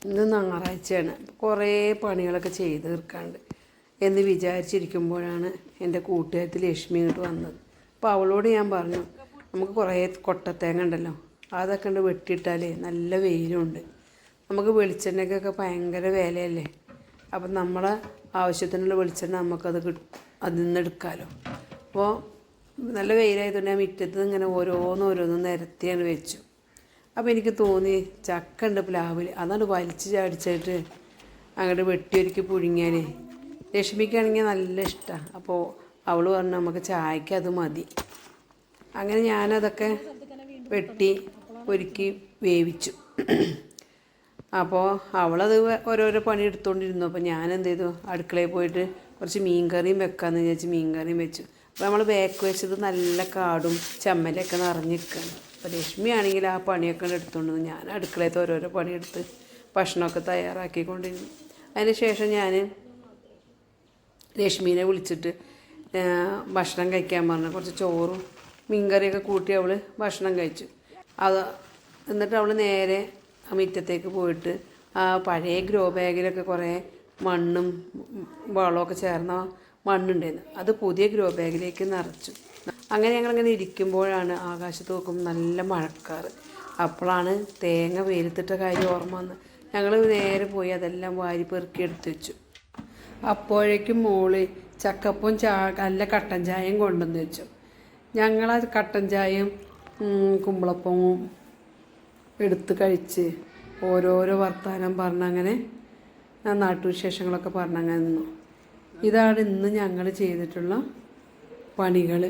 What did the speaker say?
ഇന്ന് ഞായറാഴ്ചയാണ്. കുറേ പണികളൊക്കെ ചെയ്ത് തീർക്കാണ്ട് എന്ന് വിചാരിച്ചിരിക്കുമ്പോഴാണ് എൻ്റെ കൂട്ടുകാരത്തി ലക്ഷ്മി ഇങ്ങോട്ട് വന്നത്. അപ്പോൾ അവളോട് ഞാൻ പറഞ്ഞു, നമുക്ക് കുറേ കൊട്ടത്തേങ്ങ ഉണ്ടല്ലോ, അതൊക്കെ ഉണ്ട് വെട്ടിയിട്ടാൽ നല്ല വെയിലുണ്ട്, നമുക്ക് വെളിച്ചെണ്ണയ്ക്കൊക്കെ ഭയങ്കര വിലയല്ലേ, അപ്പം നമ്മളെ ആവശ്യത്തിനുള്ള വെളിച്ചെണ്ണ നമുക്കത് അതിൽ നിന്ന് എടുക്കാമല്ലോ. അപ്പോൾ നല്ല വെയിലായതുകൊണ്ട് ഞാൻ മുറ്റത്ത് ഇങ്ങനെ ഓരോന്നോരോന്നും നിരത്തിയാണ് വെച്ചു. അപ്പോൾ എനിക്ക് തോന്നി ചക്ക ഉണ്ട് പ്ലാവിൽ, അതാണ് വലിച്ച് ചാടിച്ചിട്ട് അങ്ങോട്ട് വെട്ടിയൊരുക്കി പുഴുങ്ങിയാൽ ലക്ഷ്മിക്കാണെങ്കിൽ നല്ല ഇഷ്ടമാണ്. അപ്പോൾ അവൾ പറഞ്ഞു നമുക്ക് ചായക്ക് അത് മതി. അങ്ങനെ ഞാനതൊക്കെ വെട്ടി ഒരുക്കി വേവിച്ചു. അപ്പോൾ അവളത് ഓരോരോ പണി എടുത്തുകൊണ്ടിരുന്നു. അപ്പോൾ ഞാൻ എന്ത് ചെയ്തു, അടുക്കളയിൽ പോയിട്ട് കുറച്ച് മീൻ കറിയും വെക്കാമെന്ന് വിചാരിച്ച് മീൻ കറിയും വെച്ചു. അപ്പോൾ നമ്മൾ ബാക്ക് വെച്ചത് നല്ല കാടും ചമ്മലൊക്കെ നിറഞ്ഞിരിക്കുകയാണ്. അപ്പോൾ ലക്ഷ്മി ആണെങ്കിൽ ആ പണിയൊക്കെ എടുത്തുകൊണ്ടിരുന്നു. ഞാൻ അടുക്കളയത്ത് ഓരോരോ പണിയെടുത്ത് ഭക്ഷണമൊക്കെ തയ്യാറാക്കിക്കൊണ്ടിരുന്നു. അതിന് ശേഷം ഞാൻ ലക്ഷ്മീനെ വിളിച്ചിട്ട് ഭക്ഷണം കഴിക്കാൻ പറഞ്ഞു. കുറച്ച് ചോറും മീൻ കറിയൊക്കെ കൂട്ടി അവൾ ഭക്ഷണം കഴിച്ചു. എന്നിട്ട് അവൾ നേരെ മുറ്റത്തേക്ക് പോയിട്ട് ആ പഴയ ഗ്രോ ബാഗിലൊക്കെ കുറേ മണ്ണും വളമൊക്കെ ചേർന്ന മണ്ണുണ്ടായിരുന്നു, അത് പുതിയ ഗ്രോ ബാഗിലേക്ക് നിറച്ചു. അങ്ങനെ ഞങ്ങളിങ്ങനെ ഇരിക്കുമ്പോഴാണ് ആകാശത്ത് നോക്കുമ്പോൾ നല്ല മഴക്കാറ്. അപ്പോഴാണ് തേങ്ങ വെയിലത്തിട്ട കാര്യം ഓർമ്മ വന്ന്. ഞങ്ങൾ നേരെ പോയി അതെല്ലാം വാരി പെറുക്കി എടുത്ത് വെച്ചു. അപ്പോഴേക്കും മോള് ചക്കപ്പവും നല്ല കട്ടൻ ചായയും കൊണ്ടുവന്ന് വെച്ചു. ഞങ്ങളാ കട്ടൻ ചായയും കുമ്പളപ്പവും എടുത്ത് കഴിച്ച് ഓരോരോ വർത്തമാനം പറഞ്ഞങ്ങനെ നാട്ടുവിശേഷങ്ങളൊക്കെ പറഞ്ഞങ്ങനെ നിന്നു. ഇതാണ് ഇന്ന് ഞങ്ങൾ ചെയ്തിട്ടുള്ള പണികൾ.